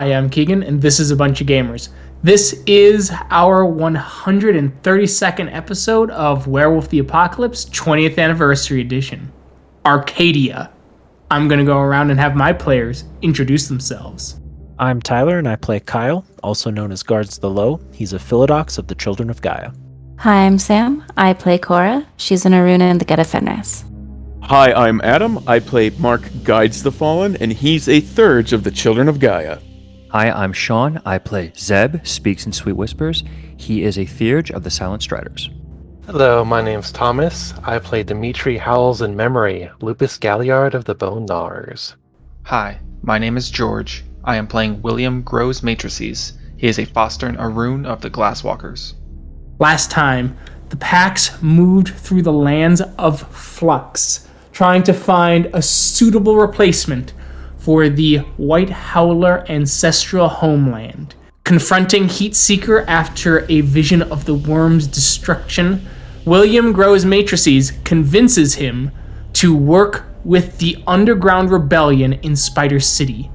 I am Keegan, and this is A Bunch of Gamers. This is our 132nd episode of Werewolf the Apocalypse 20th Anniversary Edition, Arcadia. I'm going to go around and have my players introduce themselves. I'm Tyler, and I play Kyle, also known as Guards the Low. He's a Philodox of the Children of Gaia. Hi, I'm Sam. I play Cora. She's an Aruna in the Geta Fenris. Hi, I'm Adam. I play Mark Guides the Fallen, and he's a Thurge of the Children of Gaia. Hi, I'm Sean. I play Zeb Speaks-in-Sweet-Whispers. He is a Theurge of the Silent Striders. Hello, my name's Thomas. I play Dimitri Howls-In-Memory, Lupus Galliard of the Bone Gnawers. Hi, my name is George. I am playing William Grows-Matrices. He is a Fostern Arun of the Glasswalkers. Last time, the packs moved through the lands of Flux, trying to find a suitable replacement for the White Howler ancestral homeland. Confronting Heatseeker after a vision of the worm's destruction, William Grows-Matrices convinces him to work with the underground rebellion in Spider City.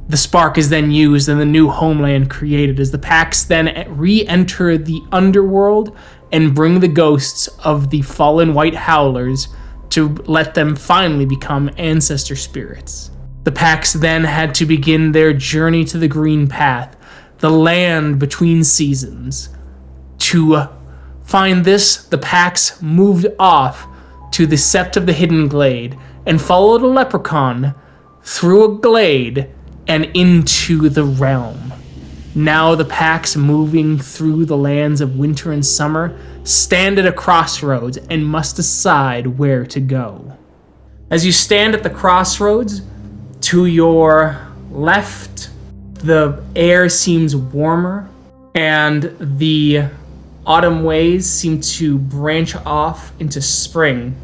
The spark is then used and the new homeland created as the packs then re-enter the underworld and bring the ghosts of the fallen White Howlers to let them finally become ancestor spirits. The packs then had to begin their journey to the Green Path, the land between seasons. To find this, the packs moved off to the Sept of the Hidden Glade and followed a leprechaun through a glade and into the realm. Now the packs moving through the lands of winter and summer stand at a crossroads and must decide where to go. As you stand at the crossroads, to your left, the air seems warmer, and the autumn ways seem to branch off into spring.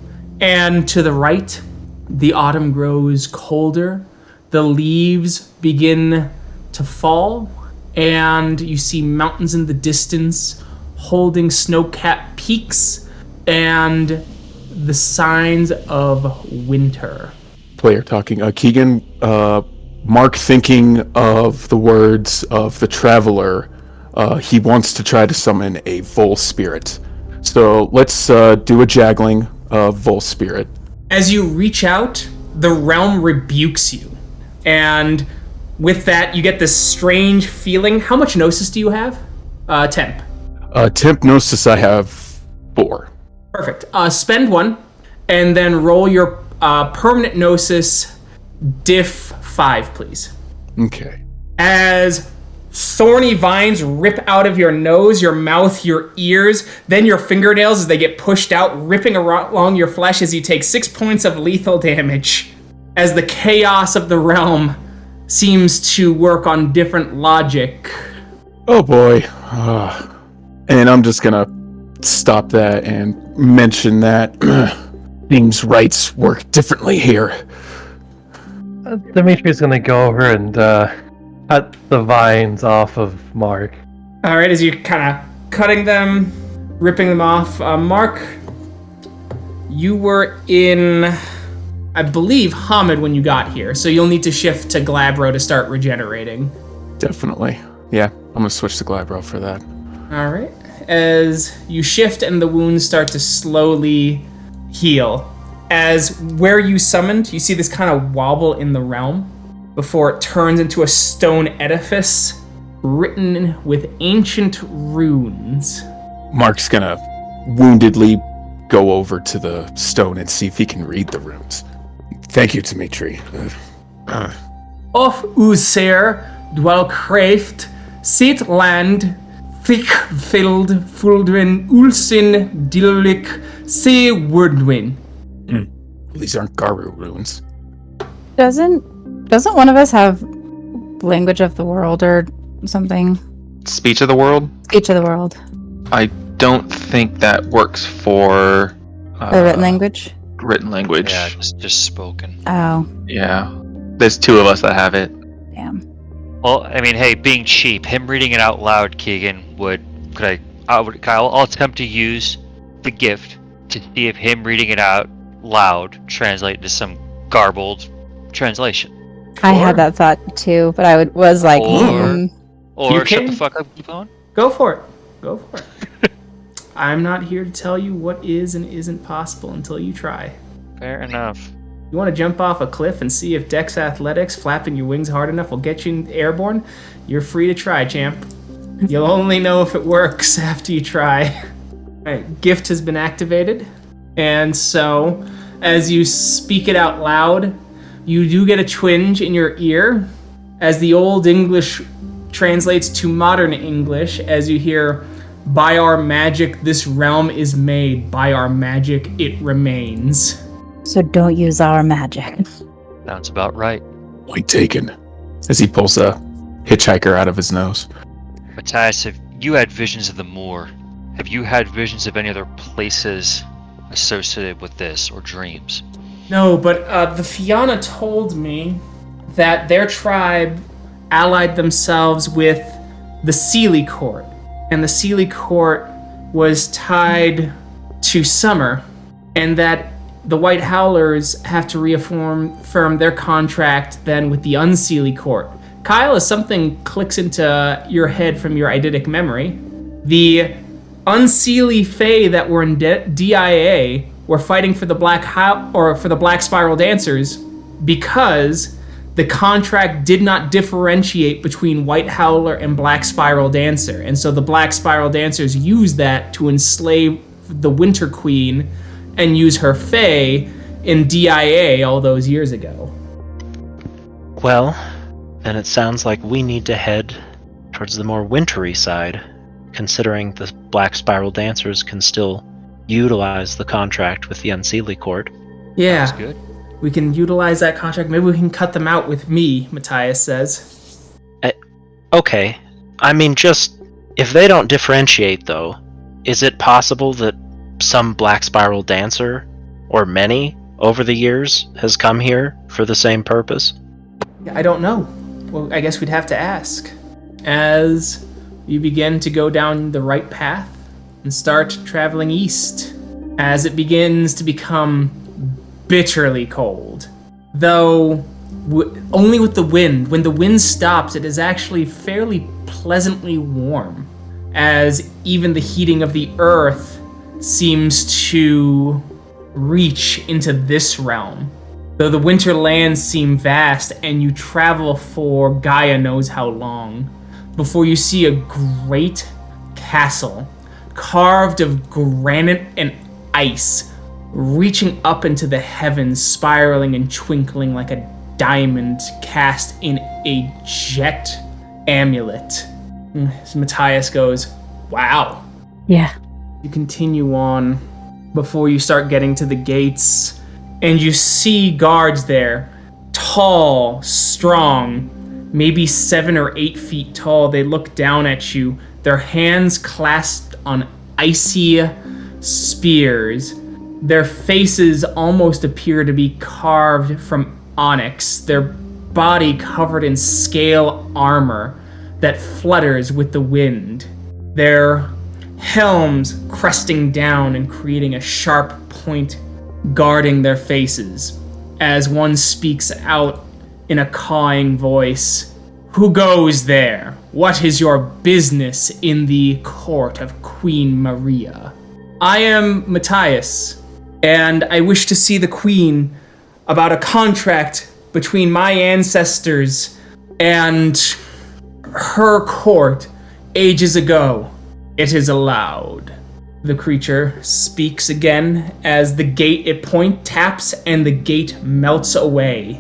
And to the right, the autumn grows colder, the leaves begin to fall, and you see mountains in the distance holding snow-capped peaks and the signs of winter. Player talking. Keegan, Mark thinking of the words of the Traveler. He wants to try to summon a Vol Spirit. So let's do a juggling of Vol Spirit. As you reach out, the realm rebukes you. And with that, you get this strange feeling. How much Gnosis do you have? Temp. Temp Gnosis, I have 4. Perfect. Spend 1, and then roll your permanent Gnosis diff 5, please. Okay. As thorny vines rip out of your nose, your mouth, your ears, then your fingernails as they get pushed out, ripping along your flesh as you take 6 points of lethal damage. As the chaos of the realm seems to work on different logic. Oh boy. And I'm just gonna stop that and mention that Dean's rights work differently here. Dimitri's gonna go over and cut the vines off of Mark. Alright, as you're kind of cutting them, ripping them off. Mark, you were in, I believe, Hamid when you got here, so you'll need to shift to Glabro to start regenerating. Definitely. Yeah, I'm gonna switch to Glabro for that. Alright. As you shift and the wounds start to slowly heal. As where you summoned, you see this kind of wobble in the realm before it turns into a stone edifice written with ancient runes. Mark's gonna woundedly go over to the stone and see if he can read the runes. Thank you, Dimitri. Of User dwell craft, sit land, thick filled fuldrin ulsin dilulik se wordwin. These aren't Garu runes. Doesn't one of us have language of the world or something? Speech of the world? Speech of the world. I don't think that works for... The written language? Written language. Yeah, just spoken. Oh. Yeah. There's 2 of us that have it. Damn. Well, I mean, hey, being cheap, him reading it out loud, Keegan, I'll attempt to use the gift to see if him reading it out loud translate to some garbled translation. I had that thought too, but I was like, Or shut the can- fuck up, keep going. Go for it. Go for it. I'm not here to tell you what is and isn't possible until you try. Fair enough. You want to jump off a cliff and see if Dex Athletics flapping your wings hard enough will get you airborne? You're free to try, champ. You'll only know if it works after you try. Alright, gift has been activated. And so, as you speak it out loud, you do get a twinge in your ear as the Old English translates to modern English as you hear, "By our magic this realm is made, by our magic it remains." so don't use our magic. Sounds about right. Point taken. As he pulls a hitchhiker out of his nose. Matias, have you had visions of the moor? Have you had visions of any other places associated with this, or dreams? No, but the Fianna told me that their tribe allied themselves with the Sealy Court, and the Sealy Court was tied to Summer, and that the White Howlers have to reaffirm their contract then with the Unsealy Court. Kyle, as something clicks into your head from your eidetic memory, the Unsealy Fae that were in DIA were fighting for the Black Spiral Dancers because the contract did not differentiate between White Howler and Black Spiral Dancer, and so the Black Spiral Dancers used that to enslave the Winter Queen and use her Fae in DIA all those years ago. Well, then it sounds like we need to head towards the more wintry side, considering the Black Spiral Dancers can still utilize the contract with the Unsealy Court. Yeah, That's good. we can utilize that contract. Maybe we can cut them out with me, Matias says. Okay, I mean, just if they don't differentiate, though, is it possible that some Black Spiral Dancer, or many, over the years, has come here for the same purpose? I don't know. Well, I guess we'd have to ask. As you begin to go down the right path and start traveling east, as it begins to become bitterly cold. Though, only with the wind. When the wind stops, it is actually fairly pleasantly warm, as even the heating of the earth seems to reach into this realm. Though the winter lands seem vast, and you travel for Gaia knows how long, before you see a great castle, carved of granite and ice, reaching up into the heavens, spiraling and twinkling like a diamond cast in a jet amulet. So Matias goes, "Wow." Yeah. You continue on before you start getting to the gates, and you see guards there, tall, strong, maybe 7 or 8 feet tall. They look down at you, their hands clasped on icy spears. Their faces almost appear to be carved from onyx, their body covered in scale armor that flutters with the wind. Their helms cresting down and creating a sharp point guarding their faces, as one speaks out in a cawing voice. "Who goes there? What is your business in the court of Queen Maria?" "I am Matias, and I wish to see the Queen about a contract between my ancestors and her court ages ago. It is allowed." The creature speaks again as the gate it point taps and the gate melts away.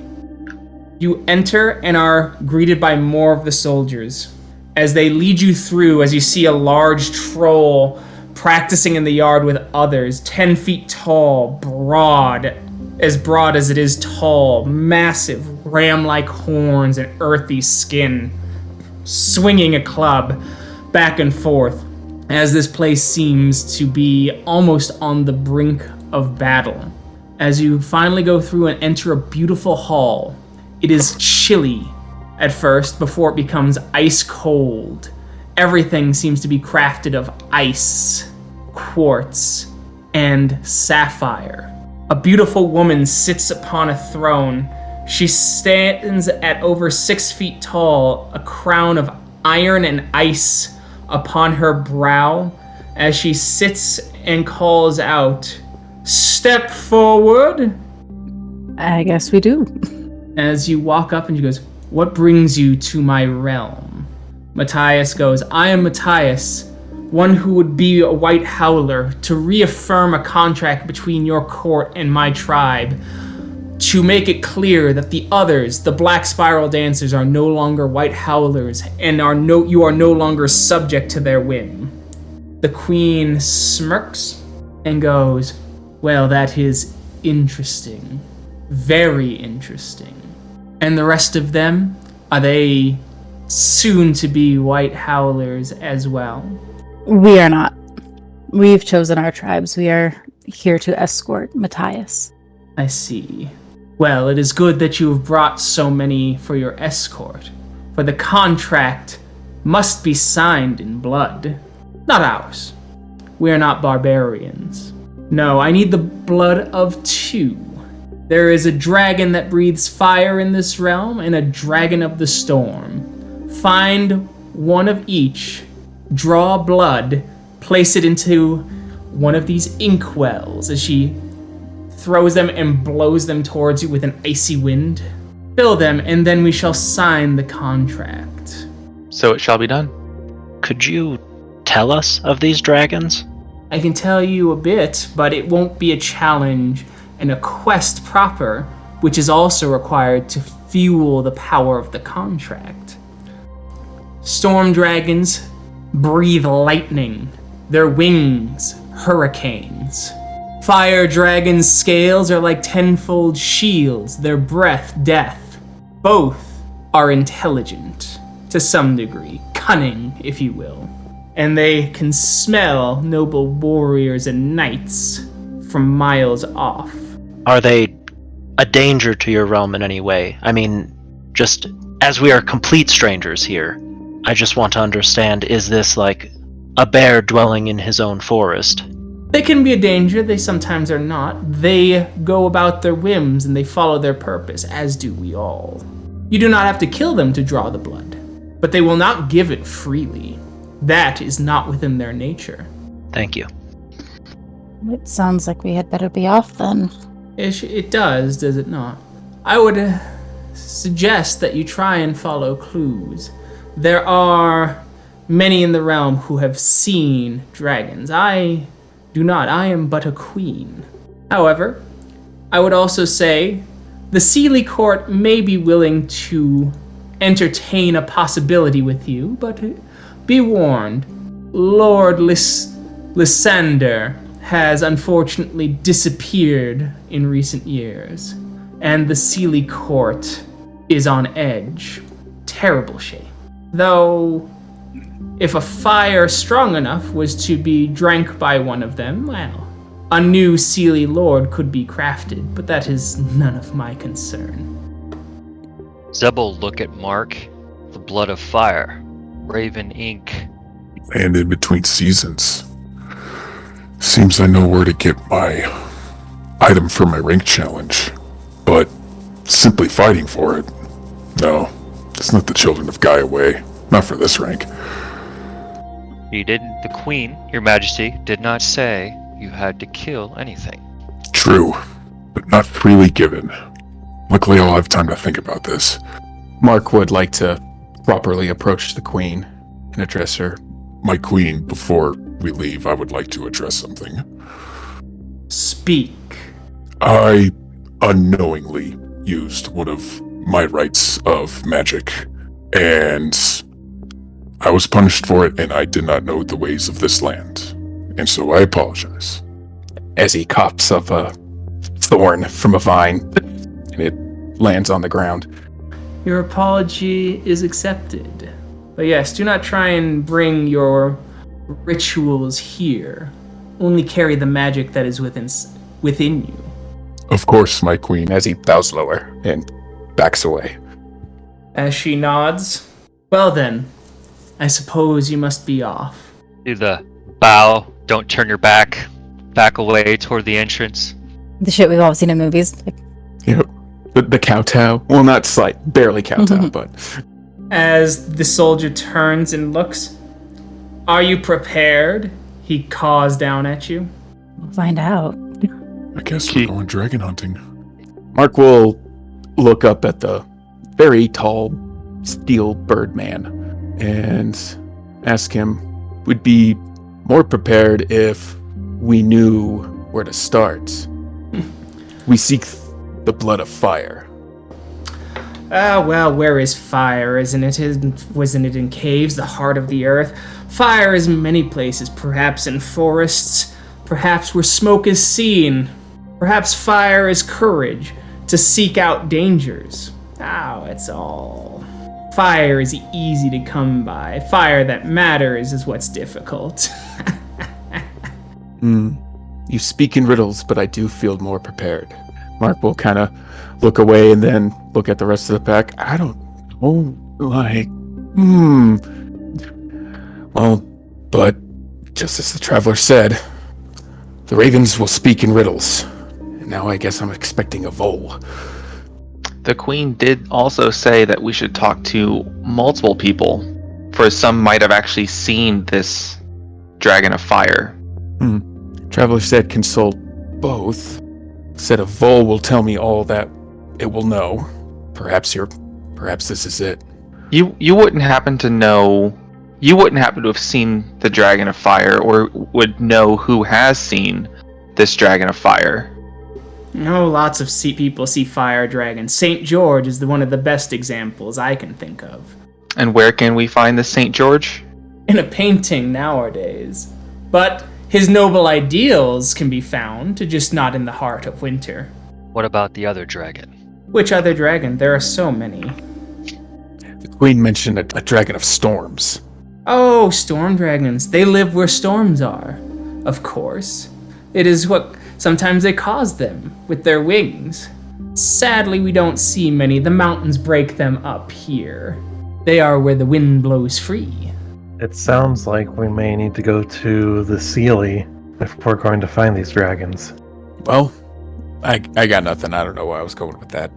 You enter and are greeted by more of the soldiers as they lead you through, as you see a large troll practicing in the yard with others, 10 feet tall, broad as it is tall, massive ram-like horns and earthy skin, swinging a club back and forth, as this place seems to be almost on the brink of battle. As you finally go through and enter a beautiful hall, it is chilly at first before it becomes ice cold. Everything seems to be crafted of ice, quartz, and sapphire. A beautiful woman sits upon a throne, She stands at over 6 feet tall, a crown of iron and ice upon her brow, as she sits and calls out, "Step forward!" I guess we do. As you walk up and she goes, "What brings you to my realm?" Matias goes, "I am Matias, one who would be a White Howler, to reaffirm a contract between your court and my tribe, to make it clear that the others, the Black Spiral Dancers, are no longer White Howlers and you are no longer subject to their whim." The queen smirks and goes, "Well, that is interesting. Very interesting. And the rest of them, are they soon to be White Howlers as well?" We are not. We've chosen our tribes. We are here to escort Matias. I see. Well, it is good that you have brought so many for your escort, for the contract must be signed in blood. Not ours. We are not barbarians. No, I need the blood of 2. There is a dragon that breathes fire in this realm, and a dragon of the storm. Find one of each, draw blood, place it into one of these inkwells as she throws them and blows them towards you with an icy wind. Fill them, and then we shall sign the contract. So it shall be done. Could you tell us of these dragons? I can tell you a bit, but it won't be a challenge and a quest proper, which is also required to fuel the power of the contract. Storm dragons breathe lightning, their wings hurricanes. Fire dragons' scales are like tenfold shields, their breath death. Both are intelligent, to some degree, cunning, if you will. And they can smell noble warriors and knights from miles off. Are they a danger to your realm in any way? I mean, just as we are complete strangers here, I just want to understand, is this like a bear dwelling in his own forest? They can be a danger, they sometimes are not. They go about their whims and they follow their purpose, as do we all. You do not have to kill them to draw the blood, but they will not give it freely. That is not within their nature. Thank you. It sounds like we had better be off then. It does it not? I would suggest that you try and follow clues. There are many in the realm who have seen dragons. I do not. I am but a queen. However, I would also say the Sealy Court may be willing to entertain a possibility with you, but be warned, Lord Lysander has unfortunately disappeared in recent years, and the Sealy Court is on edge. Terrible shape. Though, if a fire strong enough was to be drank by one of them, well, a new Sealy Lord could be crafted, but that is none of my concern. Zeb will look at Mark. The blood of fire. Raven ink. And in between seasons. Seems I know where to get my item for my rank challenge. But simply fighting for it? No, it's not the Children of Gaia way. Not for this rank. You didn't. The Queen, Your Majesty, did not say you had to kill anything. True, but not freely given. Luckily I'll have time to think about this. Mark would like to properly approach the queen and address her. My queen, before we leave, I would like to address something. Speak. I unknowingly used one of my rites of magic, and I was punished for it, and I did not know the ways of this land. And so I apologize. As he cops up a thorn from a vine, and it lands on the ground. Your apology is accepted. But yes, do not try and bring your rituals here. Only carry the magic that is within you. Of course, my queen. As he bows lower and backs away. As she nods, well then, I suppose you must be off. Do the bow, don't turn your back away toward the entrance. The shit we've all seen in movies. Like, Yep. The kowtow. Well, not slight, barely kowtow, but As the soldier turns and looks, are you prepared? He caws down at you. We'll find out. I guess we're going dragon hunting. Mark will look up at the very tall steel birdman and ask him, "Would be more prepared if we knew where to start. We seek the blood of fire." Well, where is fire? Wasn't it in caves, the heart of the earth? Fire is in many places, perhaps in forests, perhaps where smoke is seen. Perhaps fire is courage, to seek out dangers. It's all. Fire is easy to come by. Fire that matters is what's difficult. You speak in riddles, but I do feel more prepared. Mark will kind of look away and then look at the rest of the pack. I don't know, Well, but just as the traveler said, the ravens will speak in riddles. And now I guess I'm expecting a vole. The queen did also say that we should talk to multiple people, for some might have actually seen this dragon of fire. Traveler said consult both. Said a vole will tell me all that it will know. Perhaps this is it. You wouldn't happen to know. You wouldn't happen to have seen the dragon of fire, or would know who has seen this dragon of fire. Lots of people see fire dragons. St. George is one of the best examples I can think of. And where can we find the St. George? In a painting nowadays. But his noble ideals can be found, just not in the heart of winter. What about the other dragon? Which other dragon? There are so many. The queen mentioned a dragon of storms. Oh, storm dragons. They live where storms are. Of course. It is what sometimes they cause them with their wings. Sadly, we don't see many. The mountains break them up here. They are where the wind blows free. It sounds like we may need to go to the Sealy if we're going to find these dragons. Well, I got nothing. I don't know why I was going with that.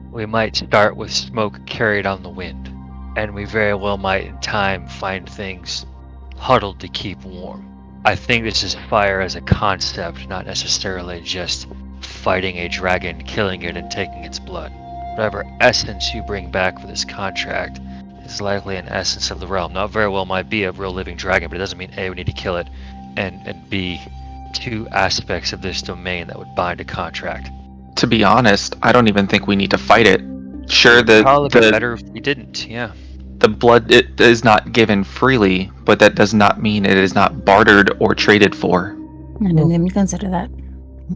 We might start with smoke carried on the wind, and we very well might in time find things huddled to keep warm. I think this is fire as a concept, not necessarily just fighting a dragon, killing it, and taking its blood. Whatever essence you bring back for this contract is likely an essence of the realm. Not very well might be a real living dragon, but it doesn't mean A, we need to kill it, and B, two aspects of this domain that would bind a contract. To be honest, I don't even think we need to fight it. Sure, Probably be better if we didn't, yeah. The blood it is not given freely, but that does not mean it is not bartered or traded for. I didn't even consider that.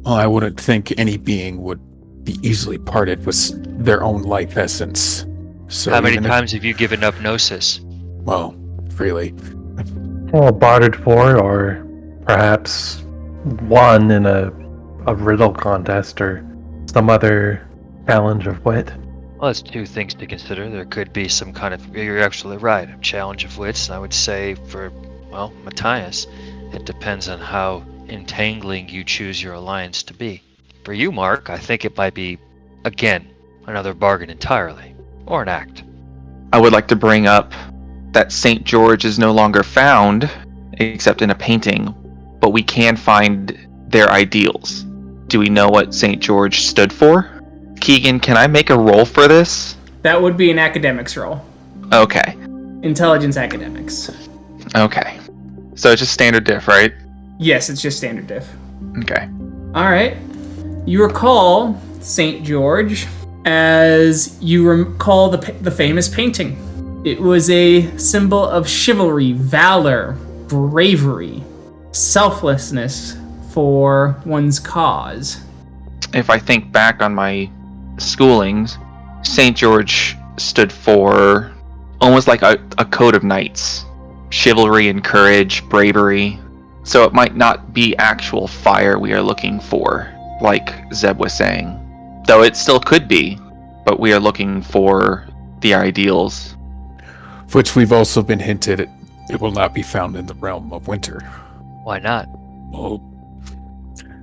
Well, I wouldn't think any being would be easily parted with their own life essence. So How many times have you given up Gnosis? Well, freely. Well, bartered for, or perhaps won in a riddle contest or some other challenge of wit. Well, that's two things to consider. There could be some kind of, you're absolutely right, a challenge of wits. And I would say for, Matias, it depends on how entangling you choose your alliance to be. For you, Mark, I think it might be, again, another bargain entirely, or an act. I would like to bring up that St. George is no longer found, except in a painting, but we can find their ideals. Do we know what St. George stood for? Keegan, can I make a roll for this? That would be an academics roll. Okay. Intelligence academics. Okay. So it's just standard diff, right? Yes, it's just standard diff. Okay. Alright. You recall St. George as you recall the famous painting. It was a symbol of chivalry, valor, bravery, selflessness for one's cause. If I think back on my schoolings, St. George stood for almost like a code of knights. Chivalry and courage, bravery. So it might not be actual fire we are looking for, like Zeb was saying. Though it still could be, but we are looking for the ideals. Which we've also been hinted it will not be found in the realm of winter. Why not? Well,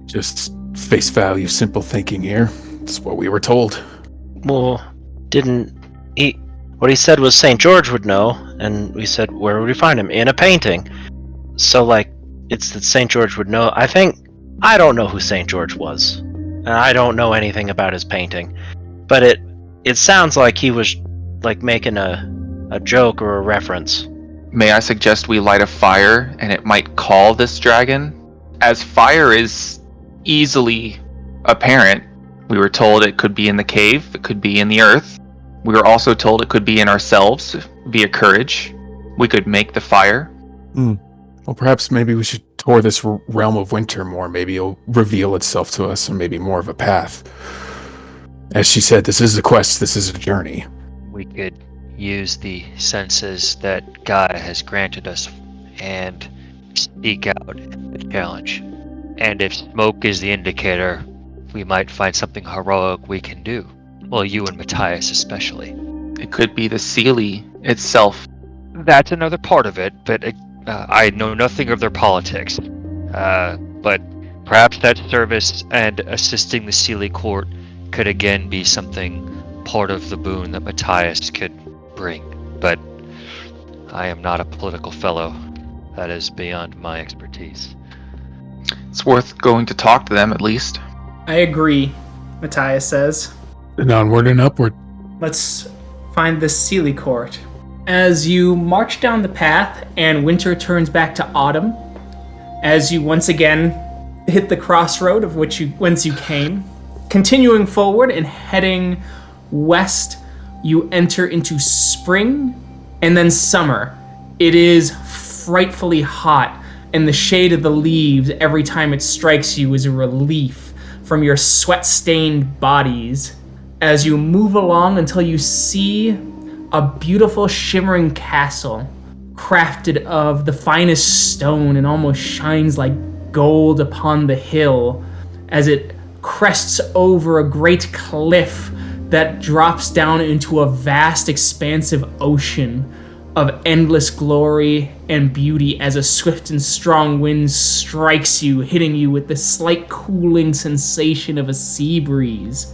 just face value, simple thinking here. It's what we were told. Well, didn't he? What he said was St. George would know, and we said, where would we find him? In a painting. So, it's that St. George would know. I don't know who St. George was. And I don't know anything about his painting. But it sounds like he was, making a joke or a reference. May I suggest we light a fire, and it might call this dragon? As fire is easily apparent, we were told it could be in the cave, it could be in the earth. We were also told it could be in ourselves, via courage. We could make the fire. Well, perhaps maybe we should tour this realm of winter more. Maybe it'll reveal itself to us, and maybe more of a path. As she said, this is a quest, this is a journey. We could use the senses that Gaia has granted us and speak out the challenge. And if smoke is the indicator, we might find something heroic we can do. Well, you and Matias especially. It could be the Seelie itself. That's another part of it, but I know nothing of their politics. But perhaps that service and assisting the Seelie court could again be something part of the boon that Matias could bring. But I am not a political fellow. That is beyond my expertise. It's worth going to talk to them at least. I agree, Matias says. And onward and upward. Let's find the Seelie Court. As you march down the path and winter turns back to autumn, as you once again hit the crossroad of whence you came, continuing forward and heading west, you enter into spring and then summer. It is frightfully hot, and the shade of the leaves every time it strikes you is a relief from your sweat-stained bodies. As you move along until you see a beautiful shimmering castle crafted of the finest stone and almost shines like gold upon the hill as it crests over a great cliff that drops down into a vast expansive ocean of endless glory and beauty as a swift and strong wind strikes you, hitting you with the slight cooling sensation of a sea breeze.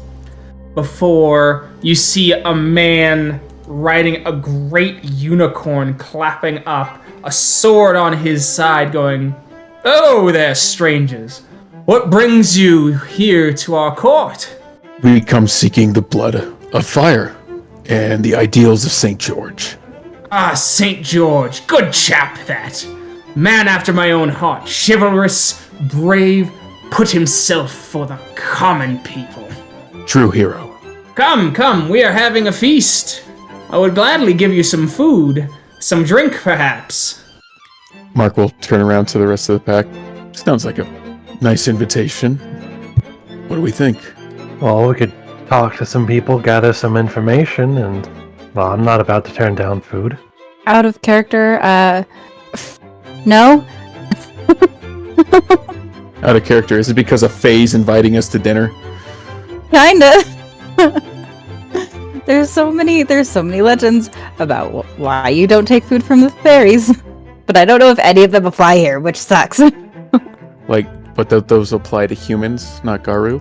Before you see a man riding a great unicorn clapping up, a sword on his side going, "Oh there, strangers. What brings you here to our court?" We come seeking the blood of fire and the ideals of St. George. Ah, St. George, good chap that. Man after my own heart, chivalrous, brave, put himself for the common people. True hero. Come, we are having a feast. I would gladly give you some food, some drink perhaps. Mark will turn around to the rest of the pack. Sounds like a nice invitation. What do we think? Well, we could talk to some people, gather some information, and, well, I'm not about to turn down food. Out of character, no? Out of character, is it because of Faye's inviting us to dinner? Kinda. There's so many legends about why you don't take food from the fairies, but I don't know if any of them apply here, which sucks. But those apply to humans, not Garu?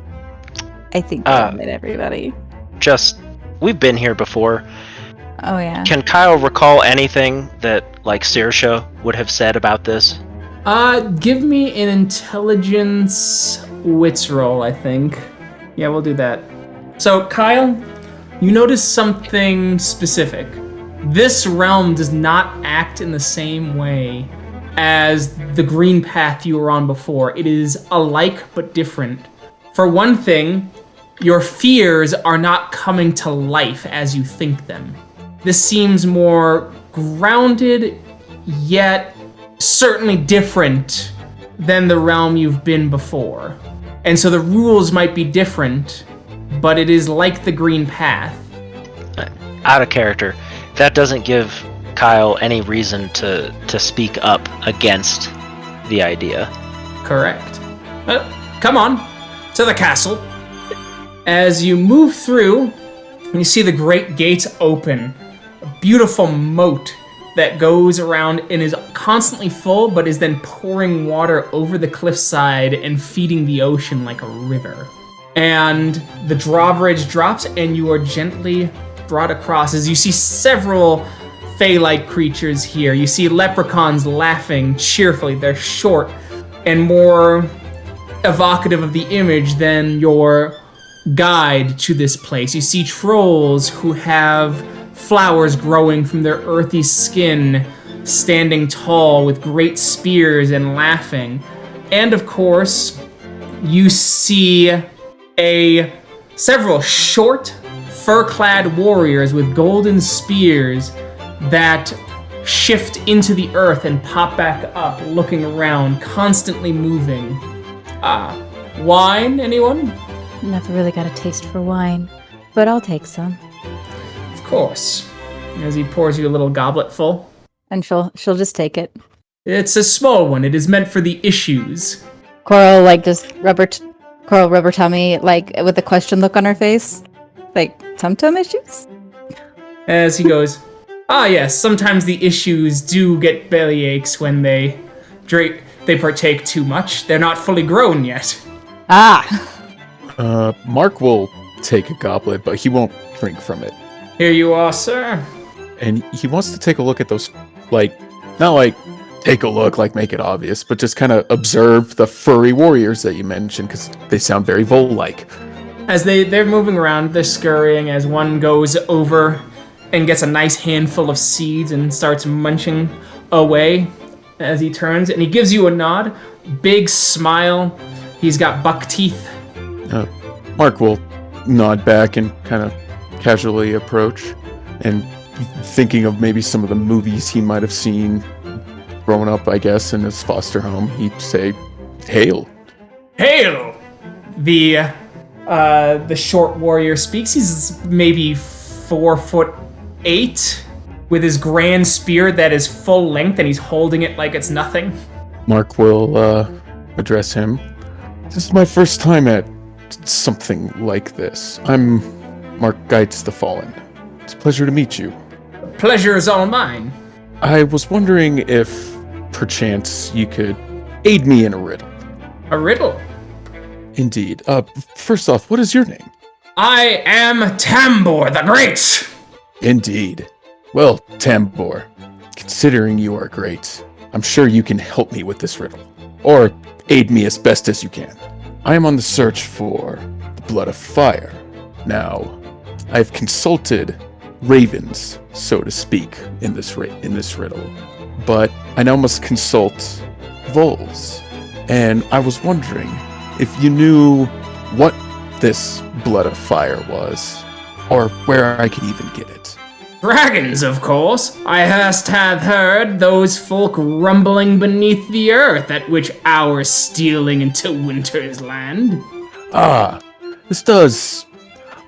I think that everybody. We've been here before. Oh yeah. Can Kyle recall anything that, Saoirse would have said about this? Give me an intelligence wits roll, I think. Yeah, we'll do that. So, Kyle, you notice something specific. This realm does not act in the same way as the green path you were on before. It is alike but different. For one thing, your fears are not coming to life as you think them. This seems more grounded, yet certainly different than the realm you've been before. And so the rules might be different, but it is like the green path. Out of character. That doesn't give Kyle any reason to speak up against the idea. Correct. Come on, to the castle. As you move through, you see the great gates open. A beautiful moat that goes around and is constantly full, but is then pouring water over the cliffside and feeding the ocean like a river. and the drawbridge drops, and you are gently brought across as you see several Fey-like creatures here. You see leprechauns laughing cheerfully. They're short and more evocative of the image than your guide to this place. You see trolls who have flowers growing from their earthy skin, standing tall with great spears and laughing. And of course, you see several short, fur-clad warriors with golden spears that shift into the earth and pop back up, looking around, constantly moving. Wine, anyone? Never really got a taste for wine, but I'll take some. Of course. As he pours you a little goblet full. And she'll just take it. It's a small one. It is meant for the issues. Coral rubber tummy, like with a question look on her face. Like, tum-tum issues? As he goes, yes, sometimes the issues do get bellyaches when they partake too much. They're not fully grown yet. Mark will take a goblet, but he won't drink from it. Here you are, sir. And he wants to take a look at those, not take a look, make it obvious, but just kind of observe the furry warriors that you mentioned, because they sound very vole-like. As they're moving around, they're scurrying as one goes over and gets a nice handful of seeds and starts munching away as he turns, and he gives you a nod, big smile. He's got buck teeth. Mark will nod back and kind of casually approach, and thinking of maybe some of the movies he might have seen growing up, I guess, in his foster home, he'd say, "Hail." Hail! The short warrior speaks. He's maybe 4'8", with his grand spear that is full length, and he's holding it like it's nothing. Mark will address him. This is my first time at something like this. I'm Mark Geitz the Fallen. It's a pleasure to meet you. Pleasure is all mine. I was wondering if, perchance, you could aid me in a riddle. A riddle? Indeed. First off, what is your name? I am Tambor the Great! Indeed. Well, Tambor, considering you are great, I'm sure you can help me with this riddle. Or aid me as best as you can. I am on the search for the blood of fire. Now, I've consulted ravens, so to speak, in this riddle, but I now must consult voles. And I was wondering if you knew what this blood of fire was, or where I could even get it. Dragons, of course. I hast have heard those folk rumbling beneath the earth, at which hour stealing into winter's land. This does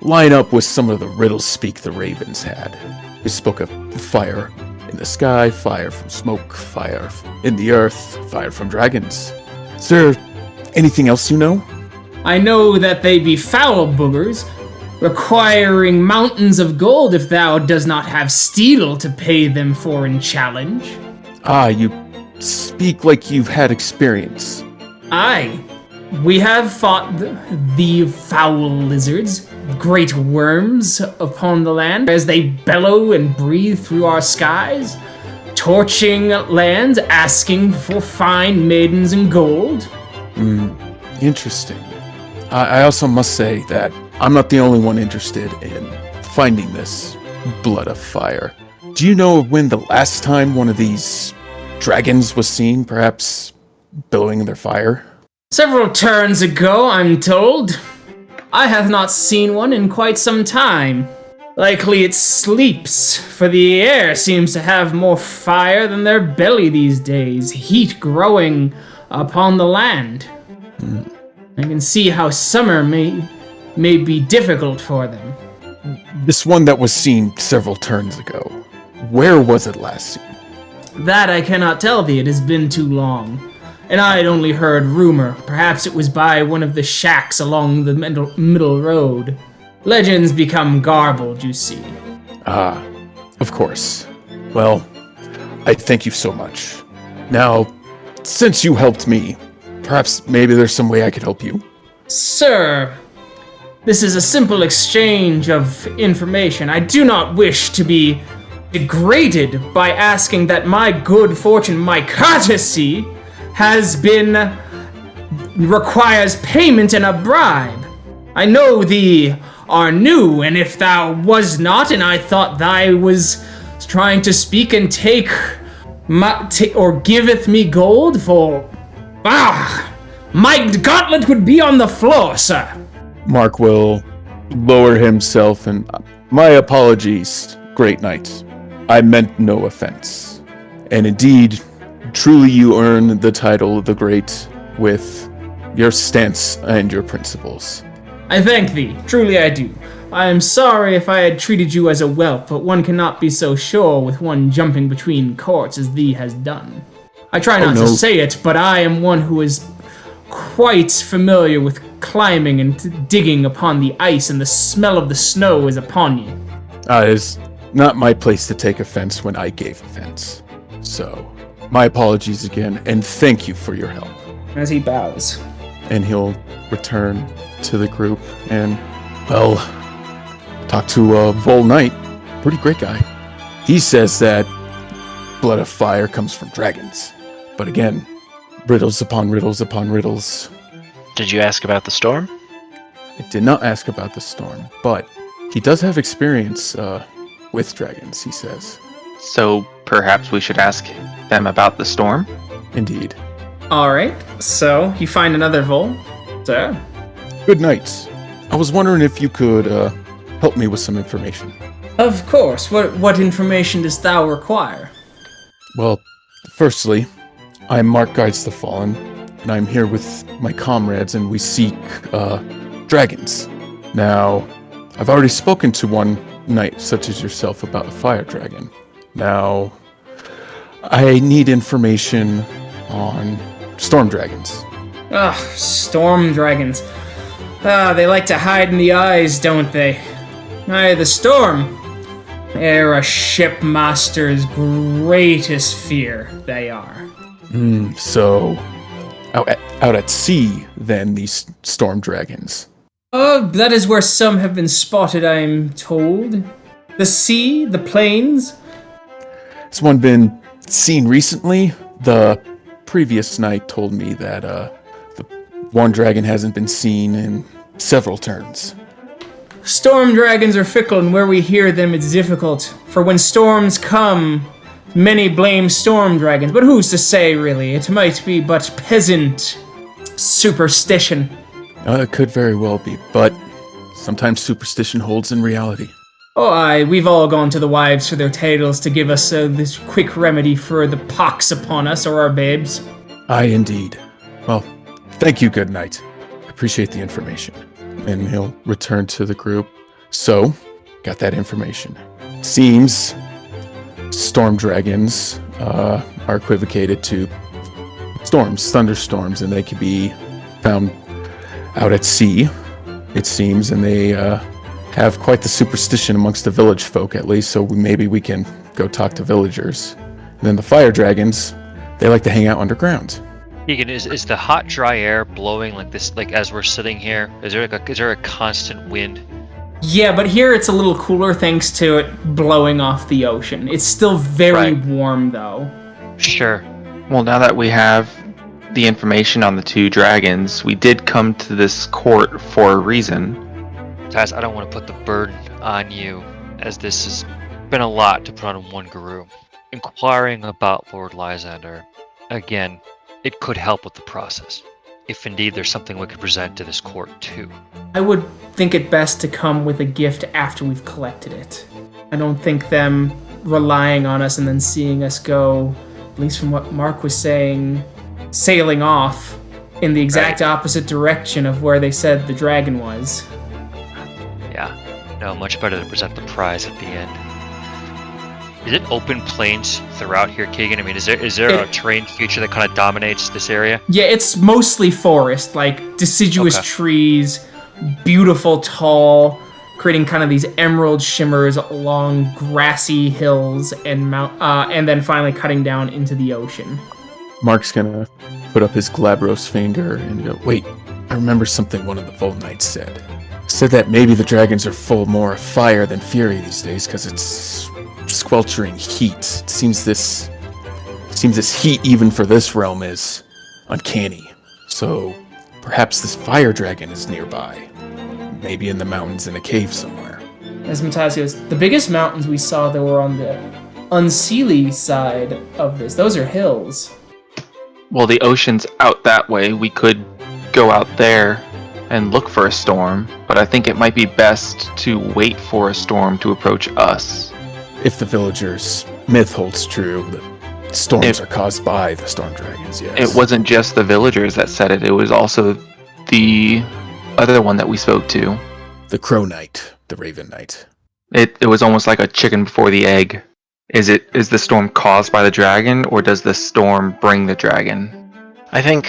line up with some of the riddles speak the ravens had. They spoke of fire in the sky, fire from smoke, fire in the earth, fire from dragons. Is there anything else you know? I know that they be foul boogers, requiring mountains of gold if thou does not have steel to pay them for in challenge. You speak like you've had experience. Aye. We have fought the foul lizards, great worms upon the land, as they bellow and breathe through our skies, torching lands, asking for fine maidens and gold. Interesting. I also must say that I'm not the only one interested in finding this blood of fire. Do you know when the last time one of these dragons was seen, perhaps billowing their fire? Several turns ago, I'm told. I have not seen one in quite some time. Likely it sleeps, for the air seems to have more fire than their belly these days, heat growing upon the land. I can see how summer may be difficult for them. This one that was seen several turns ago, where was it last seen? That I cannot tell thee, it has been too long. And I had only heard rumor. Perhaps it was by one of the shacks along the middle road. Legends become garbled, you see. Of course. Well, I thank you so much. Now, since you helped me, perhaps maybe there's some way I could help you. Sir, This is a simple exchange of information. I do not wish to be degraded by asking that my good fortune, my courtesy, requires payment and a bribe. I know thee are new, and if thou was not, and I thought thy was trying to speak and take or giveth me gold for... my gauntlet would be on the floor, sir. Mark will lower himself and... My apologies, Great Knight. I meant no offense. And indeed, truly you earn the title of the Great with your stance and your principles. I thank thee. Truly I do. I am sorry if I had treated you as a whelp, but one cannot be so sure with one jumping between courts as thee has done. I try not to say it, but I am one who is quite familiar with climbing and digging upon the ice, and the smell of the snow is upon you. It is not my place to take offense when I gave offense. So, my apologies again, and thank you for your help. As he bows. And he'll return to the group and, well, talk to Vol Knight. Pretty great guy. He says that blood of fire comes from dragons. But again, riddles upon riddles upon riddles. Did you ask about the storm? I did not ask about the storm, but he does have experience with dragons, he says. So perhaps we should ask them about the storm? Indeed. Alright, so you find another Vol. So. Good night. I was wondering if you could help me with some information. Of course. What information dost thou require? Well, firstly, I'm Mark Guides the Fallen, and I'm here with my comrades, and we seek dragons. Now, I've already spoken to one knight such as yourself about a fire dragon. Now, I need information on storm dragons. Storm dragons. They like to hide in the eyes, don't they? The storm. They're a shipmaster's greatest fear, they are. So, out at sea, then, these storm dragons. That is where some have been spotted, I'm told. The sea, the plains. Has one been seen recently? The previous night told me that the one dragon hasn't been seen in several turns. Storm dragons are fickle, and where we hear them, it's difficult. For when storms come, many blame storm dragons, but who's to say, really? It might be but peasant superstition. It could very well be, but sometimes superstition holds in reality. Oh, aye, we've all gone to the wives for their tales to give us this quick remedy for the pox upon us or our babes. Aye, indeed. Well, thank you, good night. I appreciate the information. And he'll return to the group. So, got that information. Seems storm dragons are equivocated to storms, thunderstorms, and they can be found out at sea, it seems, and they have quite the superstition amongst the village folk, at least, so maybe we can go talk to villagers. And then the fire dragons, they like to hang out underground. Keegan, is the hot, dry air blowing like this, like as we're sitting here? Is there a constant wind? Yeah, but here it's a little cooler thanks to it blowing off the ocean. It's still very warm, though. Sure. Well, now that we have the information on the two dragons, we did come to this court for a reason. Taz, I don't want to put the burden on you, as this has been a lot to put on one guru. Inquiring about Lord Lysander, again, it could help with the process, if indeed there's something we could present to this court too. I would think it best to come with a gift after we've collected it. I don't think them relying on us and then seeing us go, at least from what Mark was saying, sailing off in the exact opposite direction of where they said the dragon was. Yeah, no, much better to present the prize at the end. Is it open plains throughout here, Keegan? I mean, is there a terrain feature that kind of dominates this area? Yeah, it's mostly forest, like deciduous trees, beautiful, tall, creating kind of these emerald shimmers along grassy hills and and then finally cutting down into the ocean. Mark's gonna put up his glabrose finger and go, wait, I remember something one of the Vol Knights said. said that maybe the dragons are full more of fire than fury these days because it's squelching heat. It seems this heat, even for this realm, is uncanny. So perhaps this fire dragon is nearby. Maybe in the mountains in a cave somewhere. As Matias goes, the biggest mountains we saw that were on the unseelie side of this, those are hills. Well, the ocean's out that way. We could go out there and look for a storm, but I think it might be best to wait for a storm to approach us. If the villagers' myth holds true, the storms are caused by the storm dragons, yes. It wasn't just the villagers that said it, it was also the other one that we spoke to. The Crow Knight, the Raven Knight. It was almost like a chicken before the egg. Is the storm caused by the dragon, or does the storm bring the dragon? I think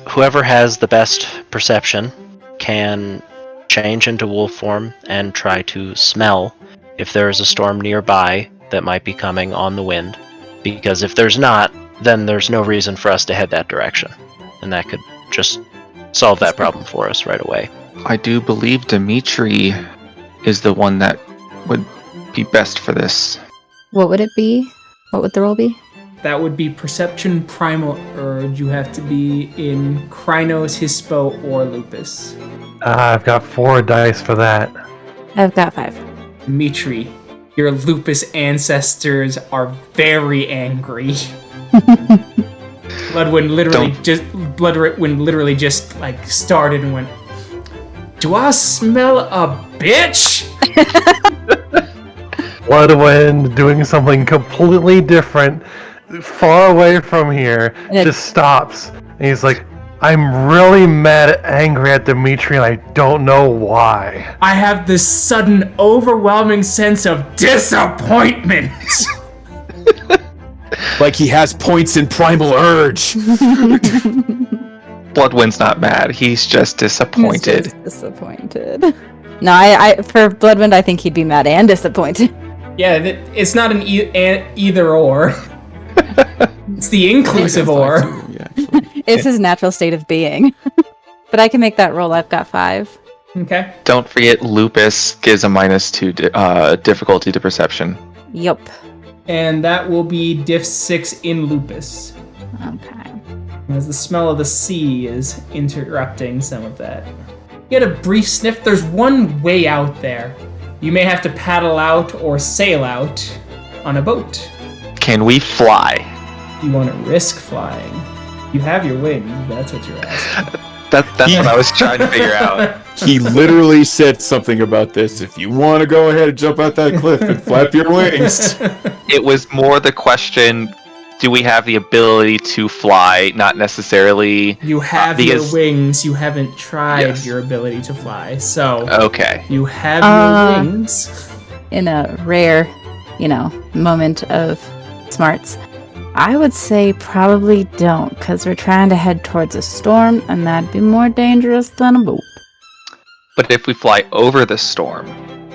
whoever has the best perception can change into wolf form and try to smell if there is a storm nearby that might be coming on the wind. Because if there's not, then there's no reason for us to head that direction. And that could just solve that problem for us right away. I do believe Dimitri is the one that would be best for this. What would it be? What would the roll be? That would be Perception Primal Urge. You have to be in Krynos, Hispo, or Lupus. I've got 4 dice for that. I've got 5. Dimitri, your Lupus ancestors are very angry. Bloodwind literally just like started and went, "Do I smell a bitch?" Bloodwind doing something completely different, far away from here, just stops. And he's like, I'm really angry at Dimitri, and I don't know why. I have this sudden, overwhelming sense of disappointment. Like he has points in Primal Urge. Bloodwind's not mad, he's just disappointed. He's just disappointed. No, I for Bloodwind, I think he'd be mad and disappointed. Yeah, it's not an either or. It's the inclusive or. It's his natural state of being. But I can make that roll. I've got 5. Okay. Don't forget, Lupus gives a -2 difficulty to perception. Yup. And that will be diff 6 in Lupus. Okay. As the smell of the sea is interrupting some of that. You get a brief sniff. There's one way out there. You may have to paddle out or sail out on a boat. Can we fly? You want to risk flying. You have your wings, that's what you're asking. That's what I was trying to figure out. He literally said something about this. If you want to go ahead and jump out that cliff and flap your wings. It was more the question, do we have the ability to fly, not necessarily... You have your wings, you haven't tried your ability to fly, so... Okay. You have your wings. In a rare, moment of smarts, I would say probably don't, because we're trying to head towards a storm, and that'd be more dangerous than a boat. But if we fly over the storm...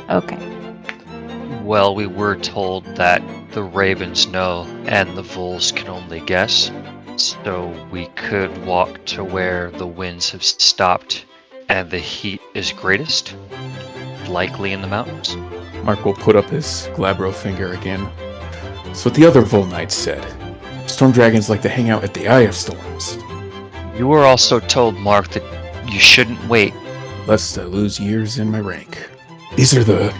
Okay. Well, we were told that the ravens know and the voles can only guess, so we could walk to where the winds have stopped and the heat is greatest, likely in the mountains. Mark will put up his glabro finger again. That's what the other Vol Knights said. Storm dragons like to hang out at the Eye of Storms. You were also told, Mark, that you shouldn't wait. Lest I lose years in my rank. These are the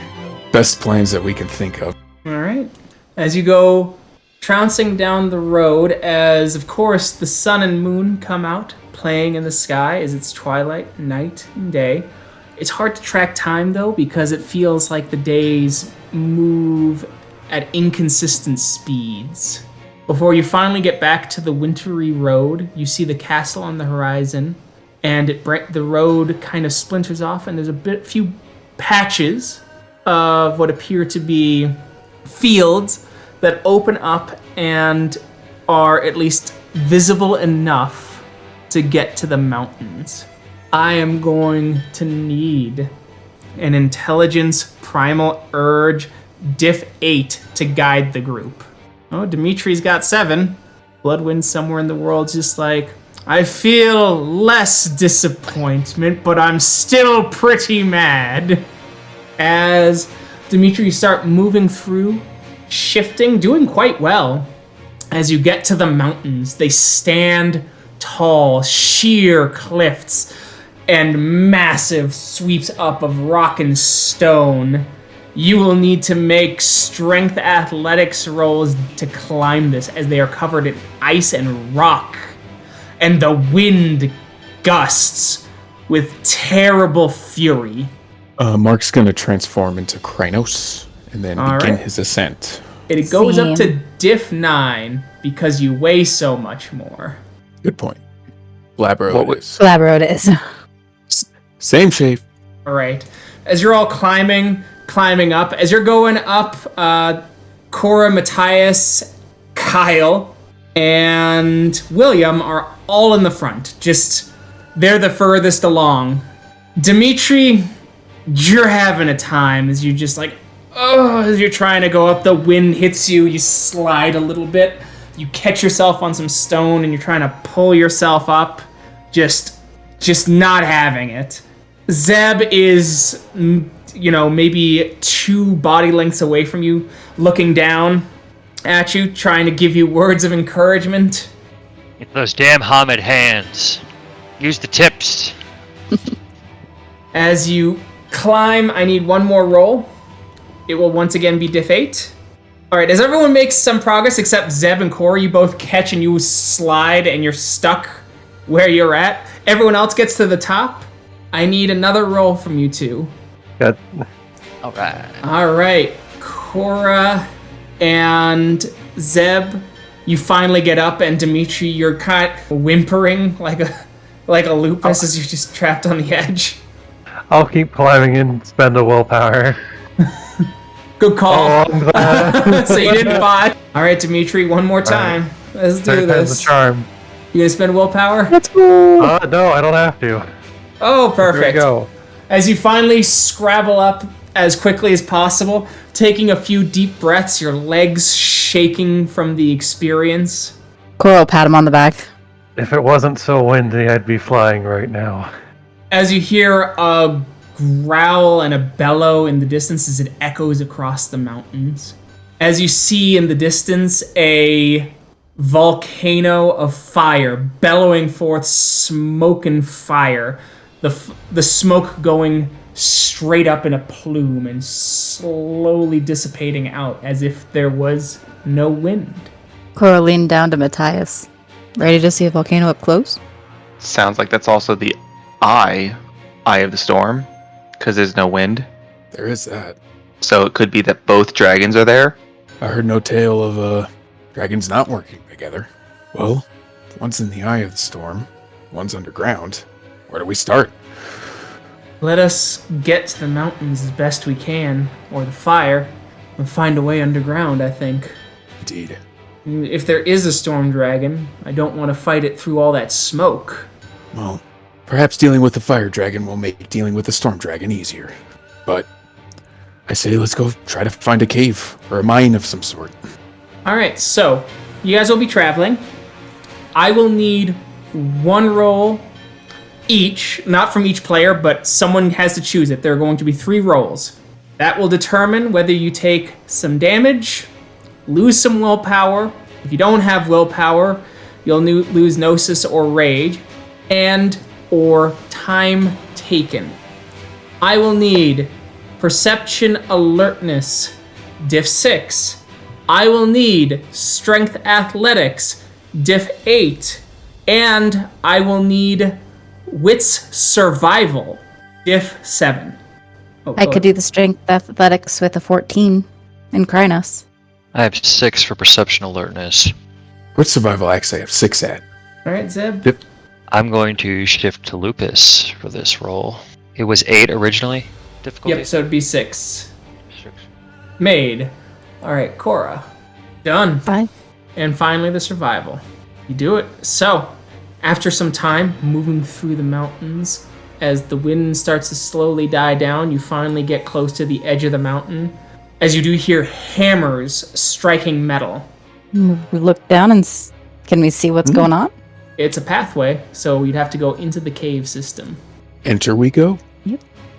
best plans that we can think of. Alright. As you go trouncing down the road, as of course the sun and moon come out, playing in the sky as it's twilight, night, and day. It's hard to track time though, because it feels like the days move at inconsistent speeds. Before you finally get back to the wintry road, you see the castle on the horizon, and the road kind of splinters off, and there's few patches of what appear to be fields that open up and are at least visible enough to get to the mountains. I am going to need an intelligence primal urge diff 8 to guide the group. Oh, Dimitri's got 7. Bloodwind somewhere in the world's just like, I feel less disappointment, but I'm still pretty mad. As Dimitri, you start moving through, shifting, doing quite well. As you get to the mountains, they stand tall, sheer cliffs, and massive sweeps up of rock and stone. You will need to make strength athletics rolls to climb this, as they are covered in ice and rock. And the wind gusts with terrible fury. Mark's gonna transform into Krynos and then begin his ascent. It goes up to diff 9 because you weigh so much more. Good point. Blabro it is. Blabro it is. Same shape. All right. As you're all climbing up, as you're going up, Cora, Matias, Kyle, and William are all in the front. They're the furthest along. Dimitri, you're having a time as you just as you're trying to go up, the wind hits you, you slide a little bit, you catch yourself on some stone and you're trying to pull yourself up, just not having it. Zeb is, maybe 2 body lengths away from you, looking down at you, trying to give you words of encouragement. Get those damn Hamid hands. Use the tips. As you climb, I need one more roll. It will once again be diff 8. All right, as everyone makes some progress except Zeb and Cora, you both catch and you slide and you're stuck where you're at. Everyone else gets to the top. I need another roll from you two. Good. All right, Cora and Zeb, you finally get up, and Dimitri, you're kind of whimpering like a lupus as you're just trapped on the edge. I'll keep climbing and spend a willpower. Good call. Oh, I'm glad. So you didn't buy. All right, Dimitri, one more time. Right. Let's do this. The charm. You gonna spend willpower? Let's go. No, I don't have to. Oh, perfect. Here we go. As you finally scrabble up as quickly as possible, taking a few deep breaths, your legs shaking from the experience. Cora will pat him on the back. If it wasn't so windy, I'd be flying right now. As you hear a growl and a bellow in the distance as it echoes across the mountains. As you see in the distance a volcano of fire bellowing forth smoke and fire. The smoke going straight up in a plume and slowly dissipating out as if there was no wind. Cora leaned down to Matias. Ready to see a volcano up close? Sounds like that's also the eye of the storm, because there's no wind. There is that. So it could be that both dragons are there. I heard no tale of dragons not working together. Well, one's in the eye of the storm, one's underground. Where do we start? Let us get to the mountains as best we can, or the fire, and find a way underground, I think. Indeed. If there is a storm dragon, I don't want to fight it through all that smoke. Well, perhaps dealing with the fire dragon will make dealing with the storm dragon easier. But I say let's go try to find a cave or a mine of some sort. Alright, so you guys will be traveling. I will need one roll each, not from each player, but someone has to choose it. There are going to be 3 rolls. That will determine whether you take some damage, lose some willpower. If you don't have willpower, you'll lose Gnosis or Rage, and or time taken. I will need Perception Alertness, diff 6. I will need Strength Athletics, diff 8. And I will need Wits Survival, diff 7. I could do the strength athletics with a 14 in Krynos. I have 6 for perception alertness. What survival axe I have 6 at? Alright, Zeb. Yep. I'm going to shift to Lupus for this roll. It was 8 originally. Difficulty? Yep, so it'd be 6. 6. Made. Alright, Cora. Done. Fine. And finally, the survival. You do it. So, after some time moving through the mountains, as the wind starts to slowly die down, you finally get close to the edge of the mountain, as you do hear hammers striking metal. We look down and can we see what's going on? It's a pathway, so you'd have to go into the cave system. Enter we go?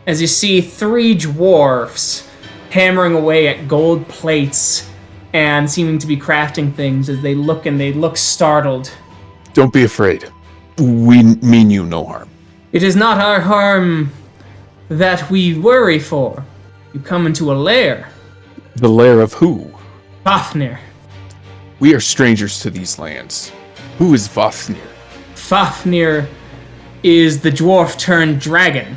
As you see 3 dwarfs hammering away at gold plates and seeming to be crafting things as they look startled. Don't be afraid. We mean you no harm. It is not our harm that we worry for. You come into a lair. The lair of who? Fafnir. We are strangers to these lands. Who is Fafnir? Fafnir is the dwarf turned dragon.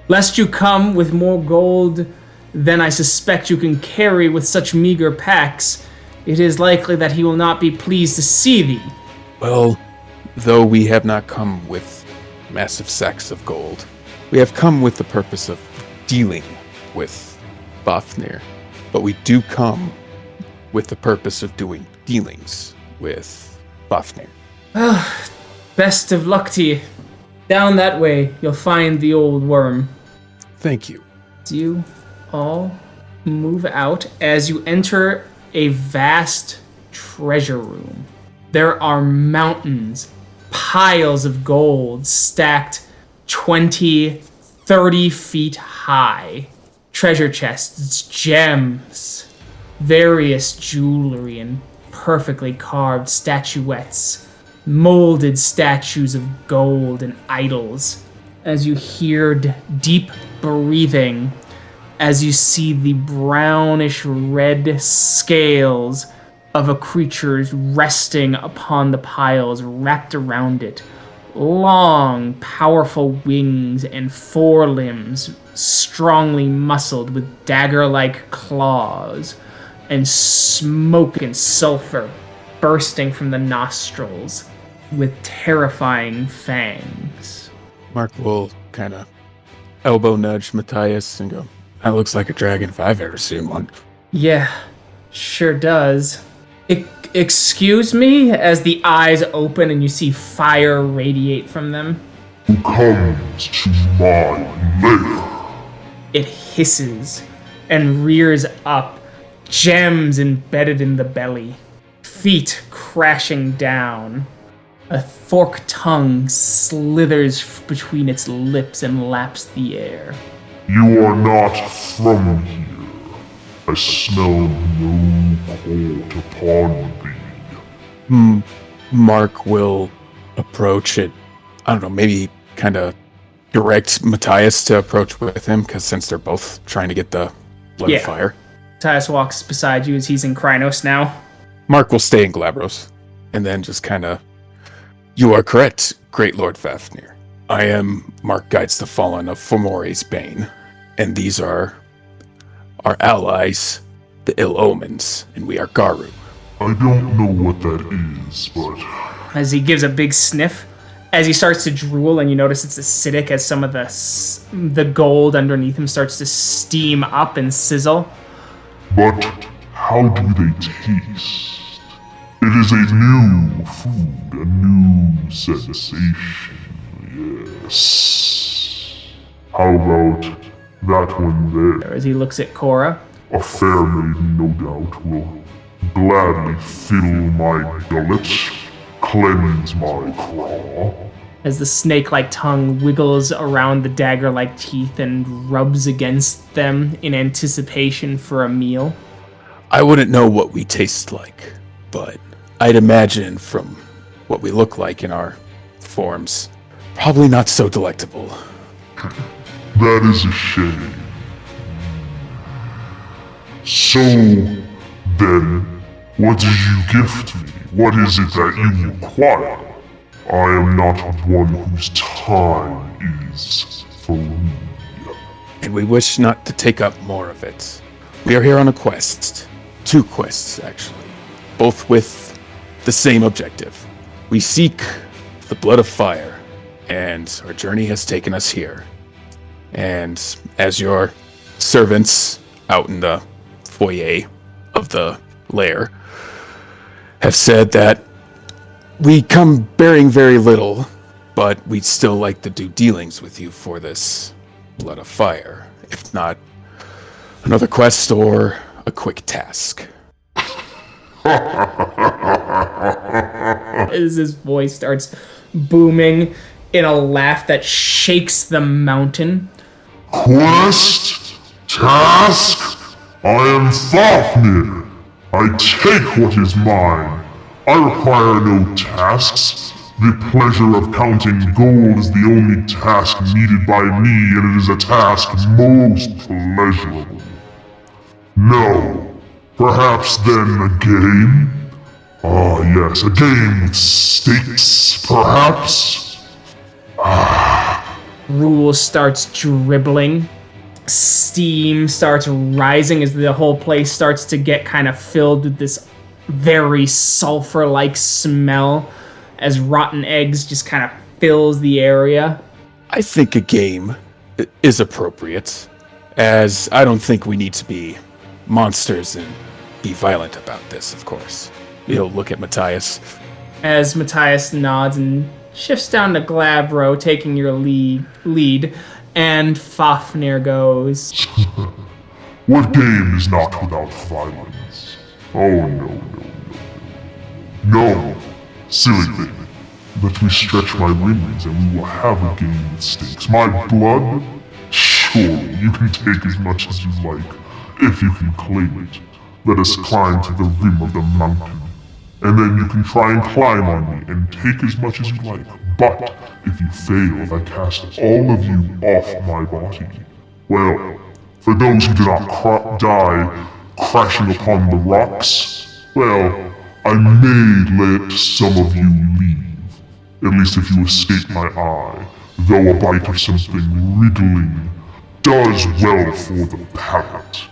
Lest you come with more gold than I suspect you can carry with such meager packs, it is likely that he will not be pleased to see thee. Well, though we have not come with massive sacks of gold, we have come with the purpose of dealing with Fafnir. But we do come with the purpose of doing dealings with Fafnir. Best of luck to you. Down that way, you'll find the old worm. Thank you. You all move out as you enter a vast treasure room. There are mountains, piles of gold stacked 20, 30 feet high. Treasure chests, gems, various jewelry, and perfectly carved statuettes, molded statues of gold and idols. As you hear deep breathing, as you see the brownish red scales of a creature resting upon the piles wrapped around it. Long, powerful wings and forelimbs, strongly muscled with dagger-like claws, and smoke and sulfur bursting from the nostrils with terrifying fangs. Mark will kind of elbow nudge Matias and go, that looks like a dragon if I've ever seen one. Yeah, sure does. Excuse me, as the eyes open and you see fire radiate from them. Who comes to my lair? It hisses and rears up, gems embedded in the belly, feet crashing down. A forked tongue slithers between its lips and laps the air. You are not from here. I smell no court upon thee. Mark will approach it. I don't know, maybe kind of direct Matias to approach with him, because since they're both trying to get the blood of fire. Matias walks beside you as he's in Krynos now. Mark will stay in Glabros, and then just kind of, you are correct, Great Lord Fafnir. I am Mark Guides the Fallen of Fomori's Bane, and these are our allies, the Ill Omens, and we are Garu. I don't know what that is, but... As he gives a big sniff, as he starts to drool, and you notice it's acidic as some of the gold underneath him starts to steam up and sizzle. But how do they taste? It is a new food, a new sensation, yes. How about that one there? As he looks at Cora. A fair maiden, no doubt, will gladly fill my gullet, cleanse my craw. As the snake-like tongue wiggles around the dagger-like teeth and rubs against them in anticipation for a meal. I wouldn't know what we taste like, but I'd imagine from what we look like in our forms, probably not so delectable. That is a shame. So, then, what do you gift me? What is it that you require? I am not one whose time is free. And we wish not to take up more of it. We are here on a quest. 2 quests, actually. Both with the same objective. We seek the blood of fire, and our journey has taken us here. And as your servants out in the foyer of the lair have said that we come bearing very little, but we'd still like to do dealings with you for this blood of fire. If not another quest or a quick task. as his voice starts booming in a laugh that shakes the mountain. Quest? Task? I am Fafnir. I take what is mine. I require no tasks. The pleasure of counting gold is the only task needed by me, and it is a task most pleasurable. No. Perhaps then a game? Ah, yes, a game with stakes, perhaps? Rule starts dribbling. Steam starts rising as the whole place starts to get kind of filled with this very sulfur-like smell as rotten eggs just kind of fills the area. I think a game is appropriate, as I don't think we need to be monsters and be violent about this, of course. He'll look at Matias. As Matias nods and shifts down to Glabro, taking your lead, and Fafnir goes, What game is not without violence? Oh no. No, silly thing. Let me stretch my wings and we will have a game with stakes. My blood? Surely, you can take as much as you like, if you can claim it. Let us climb to the rim of the mountain. And then you can try and climb on me and take as much as you like. But if you fail, if I cast all of you off my body, well, for those who do not die crashing upon the rocks, well, I may let some of you leave. At least if you escape my eye, though a bite of something wriggling does well for the palate.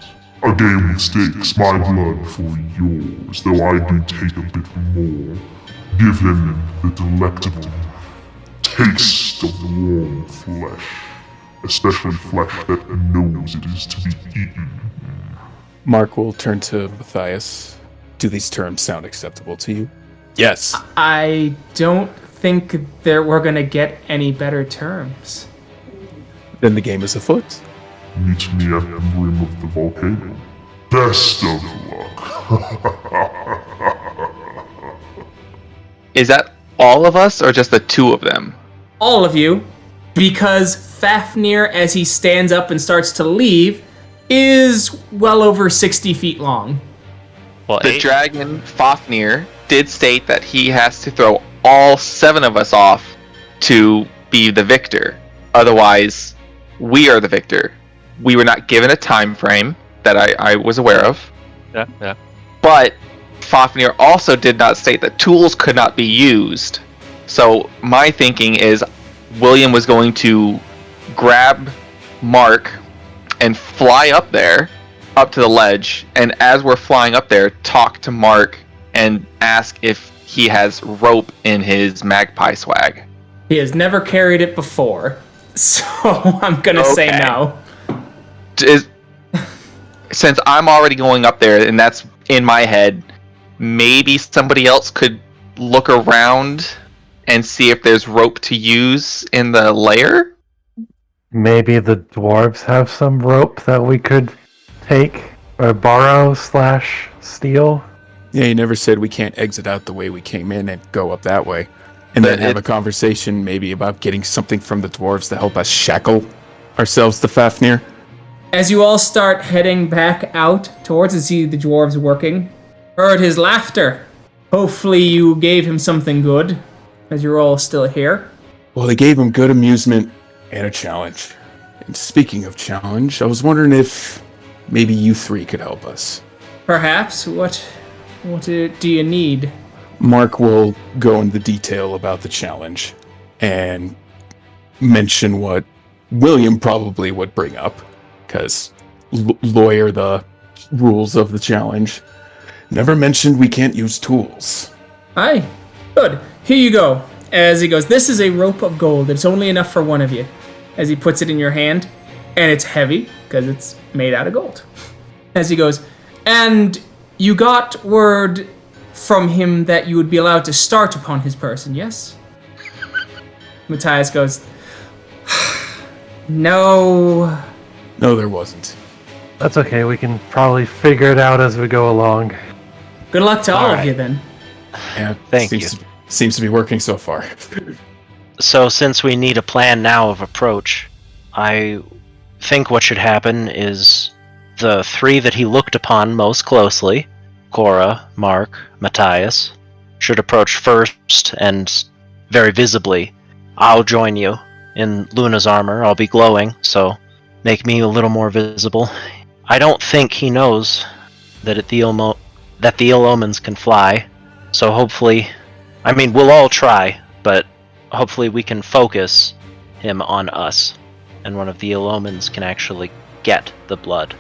A game with stakes, my blood for yours, though I do take a bit more. Give them the delectable taste of the warm flesh, especially flesh that knows it is to be eaten. Mark will turn to Matthias. Do these terms sound acceptable to you? Yes. I don't think we're gonna get any better terms. Then the game is afoot. Meet me at the rim of the volcano. Best of luck. Is that all of us or just the two of them? All of you, because Fafnir, as he stands up and starts to leave, is well over 60 feet long. Well, The dragon, Fafnir, did state that he has to throw all 7 of us off to be the victor. Otherwise, we are the victor. We were not given a time frame that I was aware of. yeah. But Fafnir also did not state that tools could not be used. So my thinking is William was going to grab Mark and fly up there, up to the ledge, and as we're flying up there, talk to Mark and ask if he has rope in his magpie swag. He has never carried it before, so I'm gonna say no. Since I'm already going up there, and that's in my head, maybe somebody else could look around and see if there's rope to use in the lair? Maybe the dwarves have some rope that we could take or borrow / steal. Yeah, he never said we can't exit out the way we came in and go up that way. And then have a conversation maybe about getting something from the dwarves to help us shackle ourselves to Fafnir. As you all start heading back out towards to see the dwarves working, heard his laughter. Hopefully you gave him something good, as you're all still here. Well, they gave him good amusement and a challenge. And speaking of challenge, I was wondering if maybe you 3 could help us. Perhaps. What do you need? Mark will go into detail about the challenge and mention what William probably would bring up, because lawyer the rules of the challenge. Never mentioned we can't use tools. Aye. Good. Here you go. As he goes, this is a rope of gold. It's only enough for one of you. As he puts it in your hand, and it's heavy because it's made out of gold. As he goes, and you got word from him that you would be allowed to start upon his person, yes? Matias goes, no. No, there wasn't. That's okay, we can probably figure it out as we go along. Good luck to all of right. you then. Yeah, Thank seems you. Seems to be working so far. So since we need a plan now of approach, I think what should happen is the three that he looked upon most closely, Cora, Mark, Matias, should approach first and very visibly. I'll join you in Luna's armor. I'll be glowing, so make me a little more visible. I don't think he knows that the ill omens can fly, so hopefully, I mean, we'll all try, but hopefully we can focus him on us, and one of the ill omens can actually get the blood.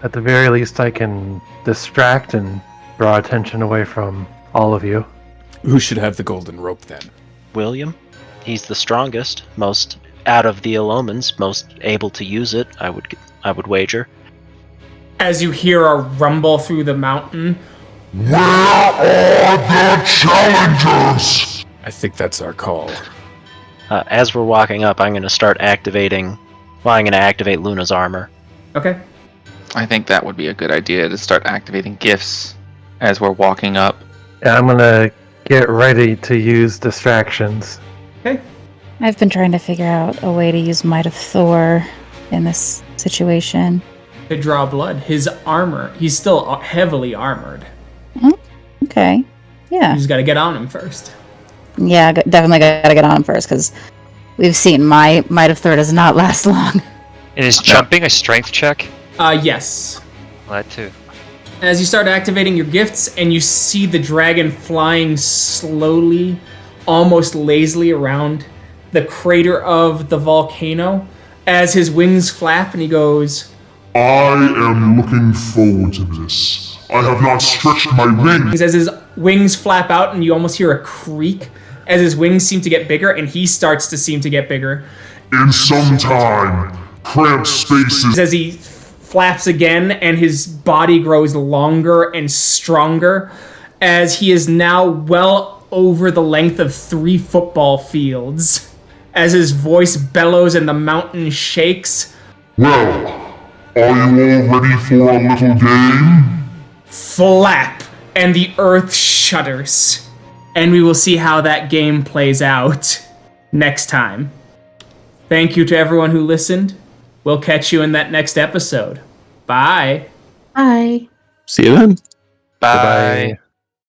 At the very least, I can distract and draw attention away from all of you. Who should have the golden rope then? William? He's the strongest, most out of the ill omens, most able to use it, I would wager. As you hear a rumble through the mountain, Where are the challengers? I think that's our call. As we're walking up, I'm going to activate Luna's armor. okay. I think that would be a good idea to start activating gifts as we're walking up. Yeah, I'm gonna get ready to use distractions. Okay. I've been trying to figure out a way to use Might of Thor in this situation. To draw blood. His armor, he's still heavily armored. Okay. You Yeah. just gotta get on him first. Yeah, definitely gotta get on him first, because we've seen my Might of Thor does not last long. And is jumping a strength check? Yes. Well, that too. As you start activating your gifts and you see the dragon flying slowly, almost lazily around the crater of the volcano, as his wings flap and he goes, I am looking forward to this. I have not stretched my wings. as his wings flap out and you almost hear a creak as his wings seem to get bigger and he starts to seem to get bigger. In some time, cramped spaces. As he flaps again and his body grows longer and stronger as he is now well over the length of 3 football fields. As his voice bellows and the mountain shakes. Well, are you all ready for a little game? Flap, and the earth shudders. And we will see how that game plays out next time. Thank you to everyone who listened. We'll catch you in that next episode. Bye. Bye. See you then. Bye. Goodbye.